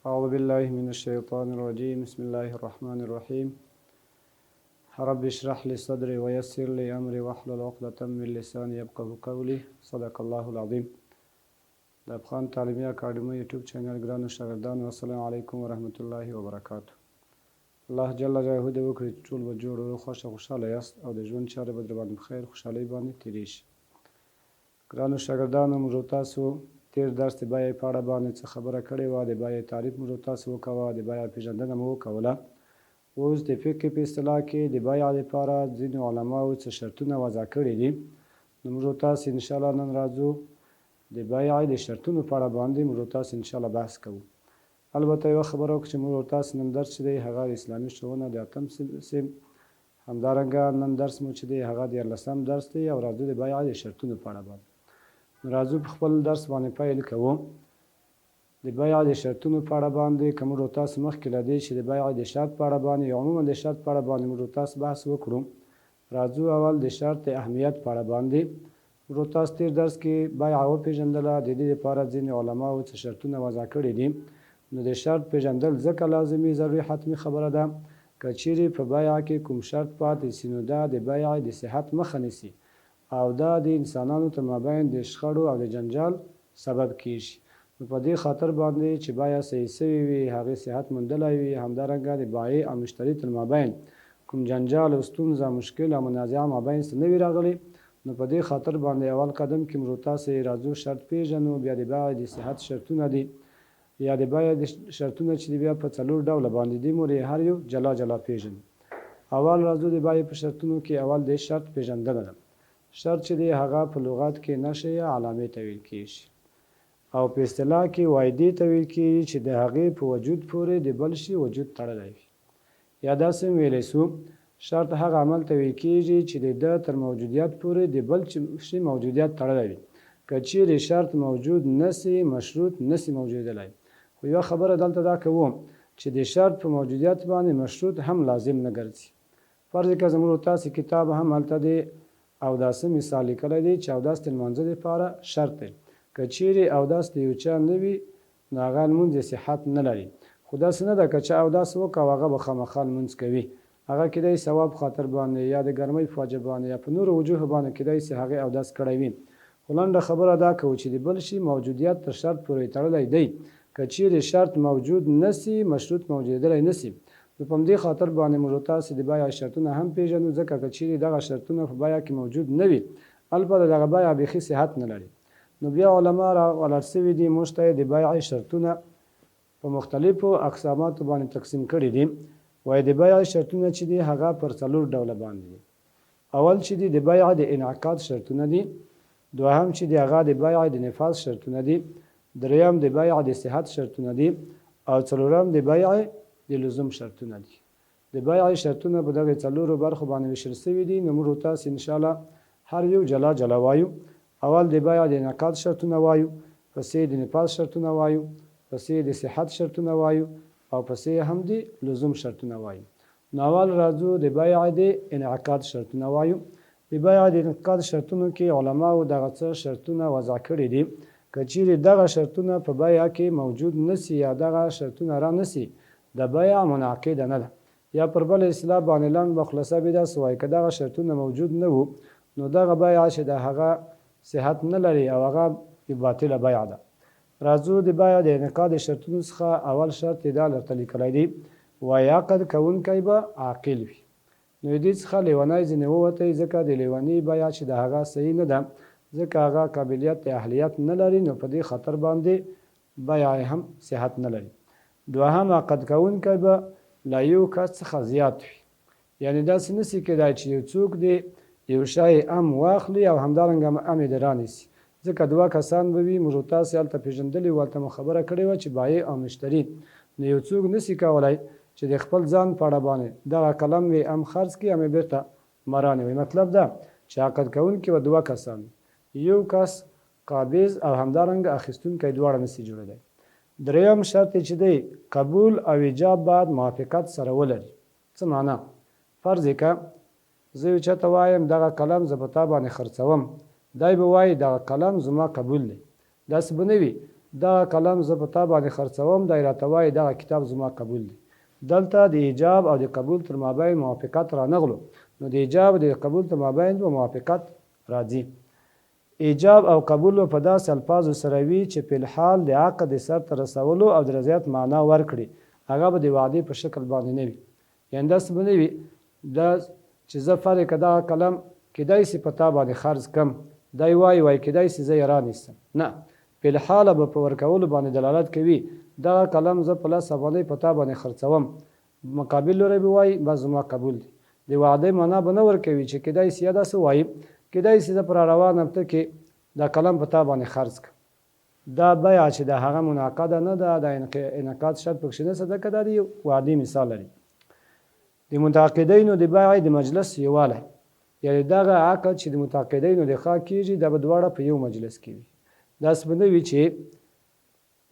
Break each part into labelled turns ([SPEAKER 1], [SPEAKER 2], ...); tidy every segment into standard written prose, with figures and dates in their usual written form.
[SPEAKER 1] أعوذ بالله من الشيطان الرجيم بسم الله الرحمن الرحيم رب اشرح لي صدري ويسر لي أمري واحلل عقدة من لساني يفقهوا قولي صدق الله العظيم. د افغان تعلیمي اکاډمي یوټیوب چینل ګرانو شاګردانو السلام علیکم ورحمت الله وبرکاته. الله جل جلاله دې وکړي چې ټول به جوړ او خوشاله یاست او د ژوند چارې به در باندې په خیر خوشحالۍ باندې تېرې شي. ګرانو شاګردانو موږ تاسو تیر درس د بیې په اړه باندې څه خبره کړې وه. د بیې تعریف موږ تاسو وکوه، د بیې پېژندنه مو وکوله. اوس د فقه په اصطلاح کې د بیې لپاره ځینو علماو څه شرطونه وضع کړي دي. نو موږ تاسو انشاءالله نن راځو د بیې د شرطونو په اړه باندې موږ تاسو انشاءالله بحث کوو. البته یوه خبره وکړو چې موږ تاسو نن درس چې دی هغه د اسلامي ښوونه د 8م صنف، همدارنګه نن درس مو چې دی هغه د 14م درس دی او راځو د بیې د شرطونو په اړه باندې راځو په خپل درس باندې پیل کوو. د بیې د شرطونو په اړه باندې که موږ تاسو مخکې له دې چې د بیې د شرط په اړه باندې عموما د شرط په اړه باندې موږ تاسو بحث وکړو، راځو اول د شرط د اهمیت په اړه باندې. موږ تاسو تیر درس کې بیې وپېژندله، د دې لپاره ځینې علماو څه شرطونه وضع کړي دي. نو د شرط پېژندل ځکه لازمي ضروري حتمي خبره ده که چیرې په بیې کې کوم شرط پاتې سي نو دا د بیې د صحت مخه نیسي او دا د انسانانو تر مابین د شخړو او د جنجال سبب کیږي. نو په دې خاطر باندې چې بیه صحیح سوې وي، هغې صحت موندلی وي، همدارنګه د بایع او مشتري تر مابین کوم جنجال او ستونزه مشکل او منازعه مابین څه نه وي راغلی، نو په دې خاطر باندې اول قدم کې موږ تاسې راځو شرط پېژنو. بیا د بیې د صحت شرطونه دي یا د بیې د شرطونه چې دی بیا په 4 ډوله باندې دي، موږ هر یو جلا جلا پېژنو. اول راځو د بیې په شرطونو کې اول د شرط پېژندنه ده. شرط چې دی هغه په لغت کې نښې یا علامې ته ویل کېږي او په اصطلاح کې وعدې ته ویل کېږي چې د هغې په وجود پورې د بل شي وجود تړلی وي. یا داسې هم ویلی سو شرط هغه عمل ته ویل کېږي چې د ده تر موجودیت پورې د بل شي موجودیت تړلی وي. که چیرې شرط موجود نسی مشروط نسی موجودلی. خو یوه خبره دلته دا کوم چې د شرط په موجودیت باندې مشروط هم لازم نه ګرځي. فرض که زموږ تاسې کتاب هم هلته دی اوداسه مثال لیکلی دی چې اوداس د لمانځه دپاره شرط دی. که چیرې اوداس د یو چا نه وي نو هغه لمونځ د صحت نه لري. خو داسې نه ده که چا اوداس وکړه او هغه به خامخا لمونځ کوي، هغه کیدای ثواب خاطر باندې یا د ګرمۍ په وجه باندې یا په نورو وجوه باندې کیدای سي هغې اوداس کړی وي. خو لنډه خبره دا کوو چې د بل شي موجودیت تر شرط پورې تړلی دی. که چیرې شرط موجود نسی مشروط موجودیدلی نسی. نو په همدې خاطر باندې موږ تاسې د بیې شرطونه هم پېژنو، ځکه که چیرې دغه شرطونه په بیې کې موجود نه وي البته دغه بیې بیخي صحت نه لري. نو بیا علما راولاړ سوي دي موږ ته د بیې شرطونه په مختلفو اقساماتو باندې تقسیم کړي دي. وایي د بیې شرطونه چې دي هغه پر 4 ډوله باندې دي. اول چې دي د بیې د انعقاد شرطونه دي، دوهم چې دي هغه د بیې د نفاذ شرطونه دي، دریم د بیې د صحت شرطونه دي او څلورم د بیې د لزوم شرطونه دي. د بیې شرطونه په دغه 4 برخو باندې ویشل سوي دي. نو موږ تاسې انشاءالله هر یو جلا جلا وایو. اول د بیې د انعقاد شرطونه وایو، پسې د نفاذ شرطونه وایو، پسې د صحت شرطونه وایو او پسې هم د لزوم شرطونه وایو. نو اول راځو د بیې د انعقاد شرطونه وایو. د بیې د انعقاد شرطونو کې علماو دغه څه شرطونه وضع کړي دي. که چیرې دغه شرطونه په بیې کې موجود نسی یا دغه شرطونه را نسی د بیې منعقده نه ده. یا پر بل اصطلاح باندې لنډ مخلصه به داسې وایي که دغه شرطونه موجود نه وو نو دغه بیې چې د هغه صحت نه لري او هغه باطله بیه ده. راځو د بیې د انعقاد شرطونو څخه اول شرط یې دا درته لیکلی دی وایي عقد کوونکی به عاقل وي. نو دې څخه لیونی ځینې ووتی ځکه د لیوني بیه چې د هغه صحیح نه ده، ځکه هغه قابلیت د اهلیت نه لري، نو په دې خاطر باندې بیه هم صحت نه لري. دوهم عقد کوونکی به له یو کس څخه زیات وي. یعنې داسې نسي کېدای چې یو څوک دی یو شی ام واخلي او همدارنګه ام یې د رانیسي، ځکه 2 کسان به وي. موږ تاسې هلته پېژندلي وو، هلته مو خبره کړې وه چې بایع او مشتري. نو یو څوک نسي کولی چې د خپل ځان په اړه باندې دغه قلم وي ام خرڅ کړي ام یې بېرته مرانې وي. مطلب دا چې عقد کوونکي به 2 کسان، یو کس قابض او همدارنګه اخیستونکی دواړه نسي جوړېدی. دریم شرط چې دی قبول او ایجاب باید موافقت سره ولري. څه معنا؟ فرض که زه یو چاته وایم دغه قلم زه په تا باندې خرڅوم، دی به وایي دغه قلم زما قبول دی. داسې به نه وي، دغه قلم زه په تا باندې خرڅوم دی راته وایي دغه کتاب زما قبول دی. دلته د ایجاب او د قبول تر مابین موافقت رانغلو، نو د ایجاب او د قبول تر مابین به موافقت راځي. ایجاب او قبول په داسې الفاظو سره وي چې په الحال د عقد سر ته رسولو او د رضایت معنا ورکړي، هغه به د وعدې په شکل باندې نه وي. یعنې داسې به نه وي دا چې زه فرض که دغه قلم کیدای شي په تا باندې خرڅ کم، دی وایي کیدای شي زه یې رانیسم، نه، په الحال به په ورکولو باندې دلالت کوي. دغه قلم زه په 10 افغانۍ په تا باندې خرڅوم، مقابل لوری به وایي بس زما قبول دی. د وعدې معنا به نه ورکوي چې کیدای شي یا داسې وایي کیدای شي زه پر روان هفته کې دا قلم په تا باندې خرڅ کړم. دا بیعه چې د هغه منعقده نه ده، د انعقاد شرط پکښې نشته، ځکه دا د وعدې مثال لري. د متعاقدینو د بیعې د مجلس یووالی، یعنې دغه عقد چې د متعاقدینو د خوا کېږي دا به دواړه په یو مجلس کې وي. داسې به نه وي چې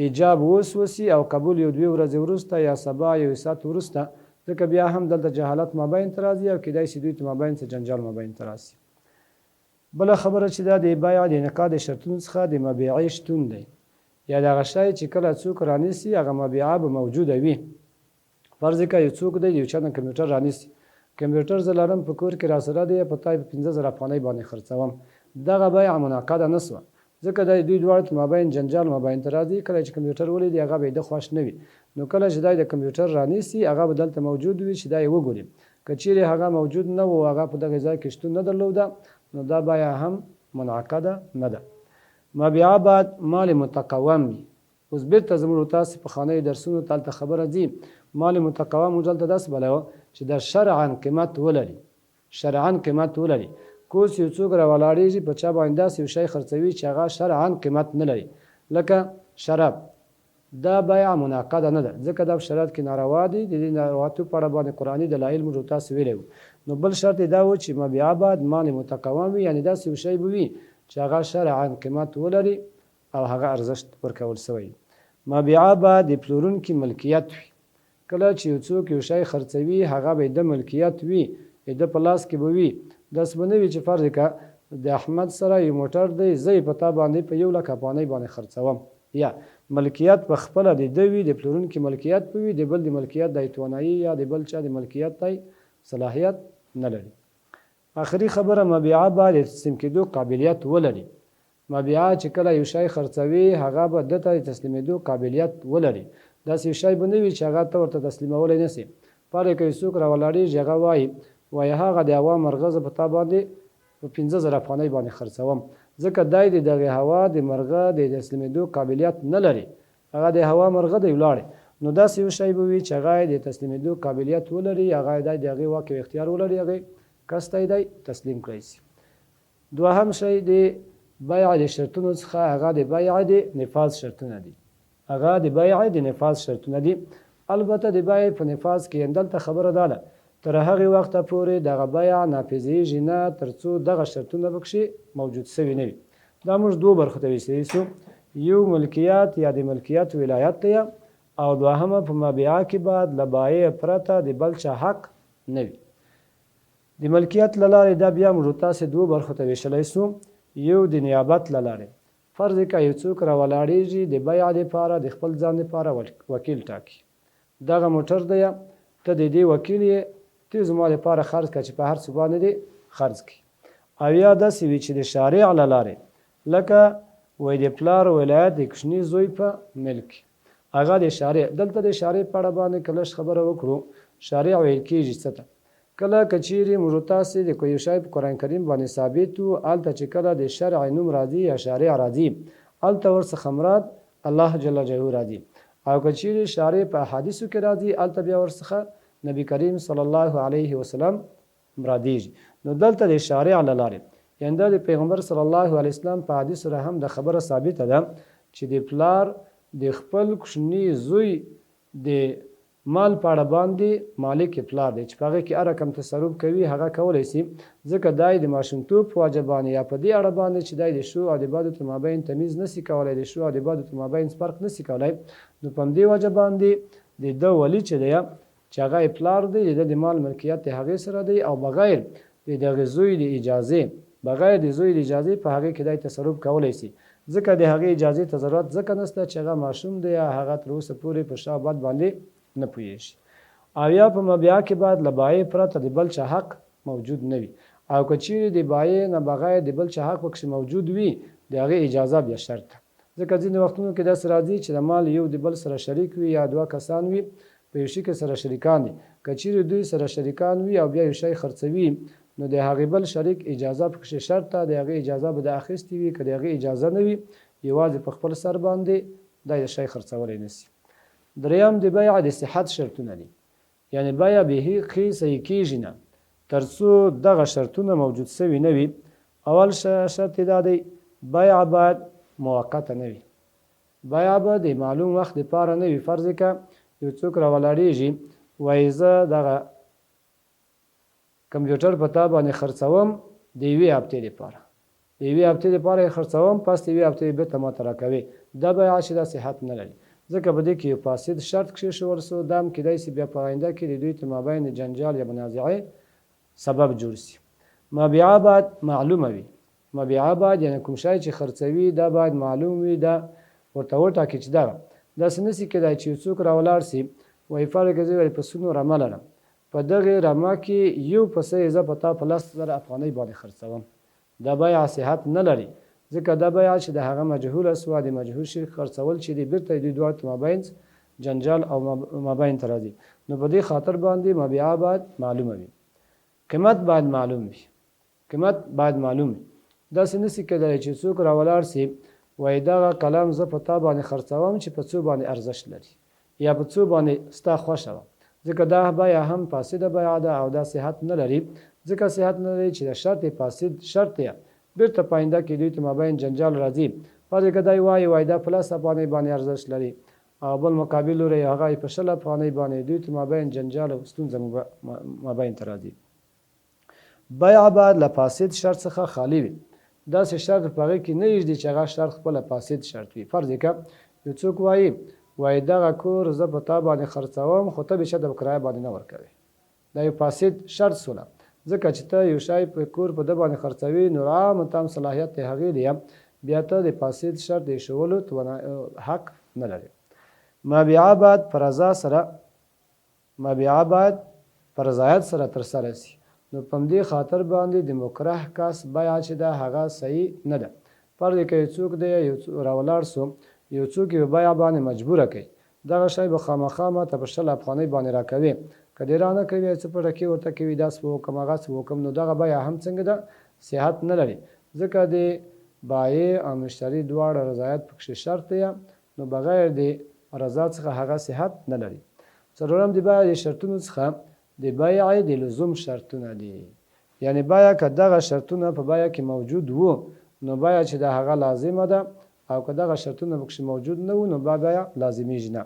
[SPEAKER 1] ایجاب اوس وسي او قبول یو 2 ورځې وروسته یا سبا یو ساعت وروسته، ځکه بیا هم دلته جهالت مابین ته راځي او کیدای شي دوی ته مابین څه جنجال مابین ته راسي. بله خبره چې دا د بیع د انعقاد شرطونو څخه د مبیعې شتون دی، یا دغه شی چې کله څوک رانیسي هغه مبیعه به موجوده وي. فرض که یو څوک دی یو چا نه کمپیوټر رانیسي، کمپیوټر زه لرم په کور کې راسره دی، په تا یې په 15,000 افغانۍ باندې خرڅوم، دغه بیع منعقده نه سوه، ځکه د دوی دواړو ته مابین جنجال مابین ته راځي. کله چې کمپیوټر ولیدي هغه به یې د خوښ نه وي، نو کله چې دا د کمپیوټر رانیسي هغه به دلته موجود وي چې دا یې وګوري. که چیرې هغه موجود نه و، هغه په دغه ځای کې شتون نه درلوده، نو دا بیعه هم منعقده نه ده. مبیعه باید مال متقوم وي. اوس بېرته زموږ تاسې په خانه درسونو ته هلته خبره ځي، مال متقوم موږ دلته داسې بلوه چې دا شرعا قیمت ولري، شرعا قیمت ولري. کوس یو څوک راولاړېږي په چا باندې داسې یو شی خرڅوي چې هغه شرعا قیمت نه لري، لکه شراب، دا بیعه منعقده نه ده، ځکه دا په شریعت کې ناروا دي. د دې نارواتو په اړه باندې قرآني دلایل موږ تاسو ویلی وو. نو بل شرط یې دا و چې مبیعه باید مال متقوم وي، یعنې داسې یو شی به وي چې هغه شرعا قیمت ولري او هغه ارزښت ورکول سوی. مبیعه باید د پلورونکي ملکیت وي. کله چې یو څوک یو شی خرڅوي هغه به د ملکیت وي، د په لاس کې به وي. داسې به نه وي چې فرض که د احمد سره یو موټر دی، زه یې په تا باندې په 1,00,000 افغانۍ باندې خرڅوم، یا ملکیت په خپله د ده وي، د پلورونکي ملکیت به وي، د بل د ملکیت دی توانایي یا د بل چا د ملکیت دی صلاحیت نه لري. آخري خبره، مبیعه باید د تسلیم کېدو قابلیت ولري. مبیعه چې کله یو شی خرڅوي هغه به ده ته د تسلیمېدو قابلیت ولري. داسې یو شی به نه وي چې هغه ته ورته تسلیمولی نه سي. فرض که یو څوک راولاړېږي هغه وایي هغه د هوا مرغه زه په تا باندې په 15,000 افغانۍ باندې خرڅوم، ځکه دی د دغې هوا د مرغه د تسلیمېدو قابلیت نه لري، هغه د هوا مرغه دی ولاړې. نو داسې یو شی به وي چې هغه د تسلیمېدو قابلیت ولري، هغه دی د هغې واک او اختیار ولري، هغې کس ته دی تسلیم کړی سي. دوهم شی د بیع د شرطونو څخه هغه د بیع د نفاذ شرطونه دي. هغه د بیع د نفاذ شرطونه دي. البته د بیع په نفاذ کې دلته خبره ده تر هغې وخته پورې دغه بیع نافذېږي نه تر څو دغه شرطونه پکښې موجود سوي نه وي. دا موږ 2 برخو ته ویسلی سو، یو ملکیت یا د ملکیت ولایت دی، او دوهمه په مبیعه کې باید له بایع پرته د بل چا حق نه وي. د ملکیت له لارې دا بیا موږ تاسې 2 برخو ته ویشلی سو. یو د نیابت له لارې، فرض که یو څوک راولاړېږي د بیع دپاره د خپل ځان دپاره وکیل ټاکي، دغه موټر دی ته د دې وکیل یې ته زما دپاره خرڅ کړه چې په هر څه باندې دې خرڅ کړي. او یا داسې وي چې د شارع له لارې، لکه وایي د پلار ولایت د کوچني زوی په ملک، هغه د شارع. دلته د شارع په اړه باندې که لږ خبره وکړو، شارع ویل کېږي څه ته. کله که چیرې موږ تاسې د کوم شی په قرآن کریم باندې ثابت وو، هلته چې کله د شرع نوم راځي یا شارع راځي، هلته ورڅخه مراد الله جل جلاله راځي. او که چیرې شارع په احادیثو کې راځي، هلته بیا ورڅخه نبی کریم صلی الله علیه وسلم مرادیږي. نو دلته د شارع له لارې، یعنې دا د پیغمبر صلی الله علیه وسلم په حدیث سره هم د خبره ثابته ده چې د پلار د خپل کوچني زوی د مال په اړه باندې مالک پلار دی، چې په هغې کې هر رقم تصرف کوي هغه کولی شي، ځکه دی د ماشومتوب په وجه باندې یا په دې اړه باندې چې دی د ښو او د بدو تر مابین تمیز نسي کولی، د ښو او د بدو تر مابین فرق نسي کولی. نو په همدې وجه باندې د ده ولي چې دی چې هغه پلار دی، د ده د مال ملکیت د هغې سره دی، او بغیر د دغه زوی د اجازې، بغیر د زوی د اجازې په هغې کې دی تصرف کولی شي. ځکه د هغې اجازې ته ضرورت ځکه نشته چې هغه ماشوم دی یا هغه تر اوسه پورې په شاه بد باندې نه پوهېږي. او یا په مبیا کې باید له بایې پرته د بل چا حق موجود نه وي، او که چیرې د بایې نه بغیر د بل چا حق پکښې موجود وي د هغې اجازه بیا شرط ده. ځکه ځینې وختونو کې داسې راځي چې د مال یو د بل سره شریک وي یا دوه کسان وي په یو شي کې سره شریکان دي، که چیرې دوی سره شریکان وي او بیا یو شی خرڅوي نو د هغې بل شریک اجازه پکښې شرط ده، د هغې اجازه به د اخیستې وي، که د هغې اجازه نه وي یوازې په خپل سر باندې دا د شی خرڅولی نشي. دریم د بیع د صحت شرطونه دي، یعنی بیع بیخي صحیح کېږي نه تر څو دغه شرطونه موجود سوي نه وي. اول شرط دا دی بیع باید موقته نه وي، بیع به د معلوم وخت دپاره نه وي. فرض که یو څوک راولاړېږي وایي زه دغه کمپیوټر په تا باندې خرڅوم د یوې هفتې دپاره، د یوې هفتې دپاره یې خرڅوم، پس د یوې هفتې بېرته ماته راکوې، دا بیع چې دا صحت نه لري. ځکه په دې کې یو فاسد شرط کېښول سو، دا هم کیدای شي بیا په آینده کې د دوی تر مابین د جنجال یا منازعې سبب جوړ شي. مبیعه باید معلومه وي، مبیعه باید یعنې کوم شی چې خرڅوي دا باید معلوم وي، دا ورته وټاکي چې دغه داسې نشي کېدای چې یو څوک راولاړ سي وایي فرض کړه زه پسونو رمه لرم، په دغې رمه کې یو پسه یې زه په تا په 10,000 افغانۍ باندې خرڅوم، دا بیع صحت نه لري. ځکه دا بیع چې د هغه مجهوله سوه د مجهول شي خرڅول چې دی بېرته دوی دواړو ته مابین جنجال او مابین ته راځي. نو په دې خاطر باندې مبیعه باید معلومه وي، قیمت باید معلوم وي، قیمت باید معلوم وي. داسې نشي کېدلی چې څوک راولاړ سي وایي دغه قلم زه په تا باندې خرڅوم چې په څو باندې ارزښت لري یا په څو باندې ستا خوښه وه، ځکه دا بیع هم فاسده بیع ده او دا صحت نه لري. ځکه صحت نه لري چې د شرط فاسد شرط یې بېرته په آینده کې دوی ته مابین جنجال راځي. فرض که دی وایي دا په 10 افغانۍ باندې ارزښت لري او بل مقابل لوري هغه په 20 افغانۍ باندې، دوی ته مابین جنجال او ستونزه مابین ته راځي. بیع باید له فاسد شرط څخه خالی وي، داسې شرط په هغې کې نه ایږدي چې هغه شرط خپله فاسد شرط وي. فرض که یو څوک وایي دغه کور زه په تا باندې خرڅوم خو ته بېشه د کرایه باندې نه ورکوې، دا یو فاسد شرط سوله. ځکه چې ته یو شی په کور په ده باندې خرڅوي نو عامه تام صلاحیت د هغې دی، بیا ته د فاسد شرط د ایښولو حق نه لري. مبیعه باید په رضا سره، مبیعه باید په رضایت سره ترسره شي. نو په همدې خاطر باندې د مکره کس بیع چې ده هغه صحیح نه ده. فرض که یو څوک دی یو راولاړ سو یو څوک یو بیع باندې مجبوره کوي دغه شی به خامخا ماته په 20 افغانۍ باندې راکوي، که دې رانه کوي څه پټه کې ورته کوي داسې به وکړم هغسې به وکړم، نو دغه بیع هم څنګه ده صحت نه لري. ځکه د بایع او مشتري دواړه رضایت پکښې شرط دی، نو بغیر د رضا څخه هغه صحت نه لري. څلورم د بیع د شرطونو څخه د بیع د لزوم شرطونه دي، یعنی بیع که دغه شرطونه په بیع کې موجود وو نو بیع چې د هغه لازمه ده، او که دغه شرطونه پکښې موجود نه وو نو بیع لازمیږي نه.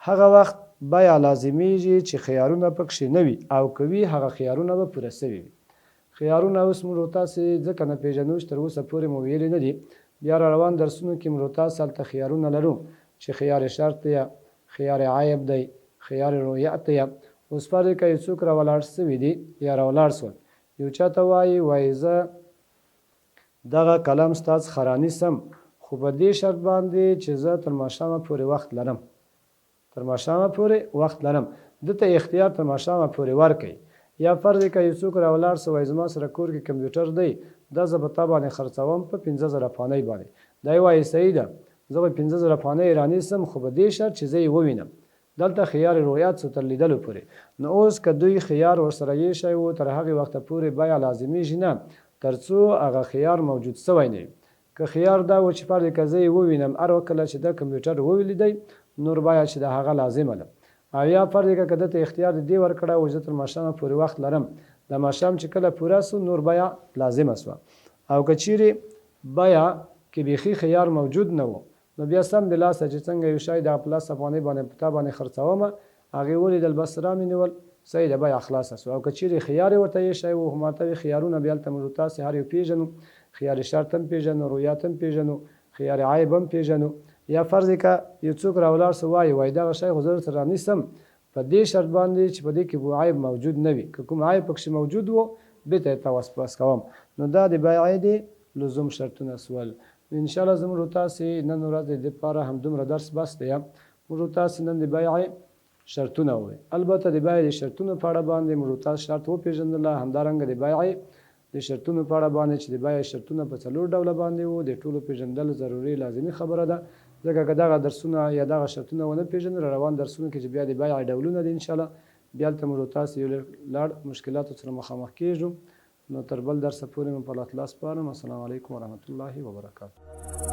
[SPEAKER 1] هغه وخت بیع لازمیږي چې خیارونه پکښې نه وي، او که وي هغه خیارونه به پوره سوي وي. خیارونه اوس موږ تاسې ځکه نه پېژنو چې تر اوسه پورې مو ویلي نه دي، بیا را روان درسونو کې موږ تاسې هلته خیارونه لرو چې خیار شرط دی، خیار عیب دی، خیار رؤیت دی. اوس فرض که یو څوک راولاړ سوي دي یا راولاړ سول یو چا ته وایي زه دغه قلم ستا څخه رانیسم خو په دې شرط باندې چې زه تر ماښامه پورې وخت لرم، تر ماښامه پورې وخت لرم، ده ته اختیار تر ماښامه پورې ورکوي. یا فرض که یو څوک راولاړ سو وایي زما سره کور کې کمپیوټر دی دا زه به تا باندې خرڅوم په 15,000 افغانۍ باندې، دی وایي صحیح ده زه به 15,000 افغانۍ رانیسم خو په دې شرط چې زه یې ووینم. دلته خیار رویت سو تر لیدلو پورې. نو اوس که دوی خیار ورسره ایښی و تر هغې وخته پورې بیع لازمیږي نه تر څو هغه خیار موجود سوی نه وي. که خیار دا و چې فرض که زه یې ووینم هر کله چې د کمپیوټر ولیدی نور بیع چې د هغه لازمه ده. او یا فرض که ده ته اختیار د دې ورکړی و چې زه تر ماښامه پورې وخت لرم، د ماښام چې کله پوره سو نور بیع لازمه سوه. او که چیرې بیع کې بیخي خیار موجود نه و نو بیا سم د لاسه چې څنګه یو شی د 15 افغانۍ باندې په تا باندې خرڅومه هغې ولیدل بس رامې نیول صحیح ده بیع خلاصه سوه. او که چیرې خیار یې ورته ایښی و ماته وي خیارونه بیا هلته موږ تاسې هر یو پېژنو، خیار شرط هم پېژنو، رویت هم پېژنو، خیار عیب هم پېژنو. یا فرض که یو څوک راولاړ سو وایي دغه شی خو زه درته رانیسم په دې شرط باندې چې په دې کې عیب موجود نه وي، که کوم عیب پکښې موجود و بېرته یې ته واپس کوم. نو دا د بیعې د لزوم شرطونه سول. ان شاء الله زموږ تاسې نن ورځ د لپاره همدومره درس بس دی. موږ تاسې نن د بیع شرطونه ووایي. البته د بیع د شرطونو په اړه باندې موږ تاسو شرط وپېژندله، همدارنګه د بیع د شرطونو په اړه باندې چې د بیع شرطونه په 4 ډوله باندې وو، د ټولو پېژندل ضروري لازمي خبره ده، ځکه که دغه درسونه یا دغه شرطونه ونه پېژنو، روان درسونو کې چې بیا د بیع ډولونه دي انشاءالله بیا هلته موږ تاسې یو لړ مشکلاتو سره مخامخ کېږو. نو تر بل درسه پورې مو په الله تعالی سپارم. السلام علیکم ورحمة الله وبرکاته.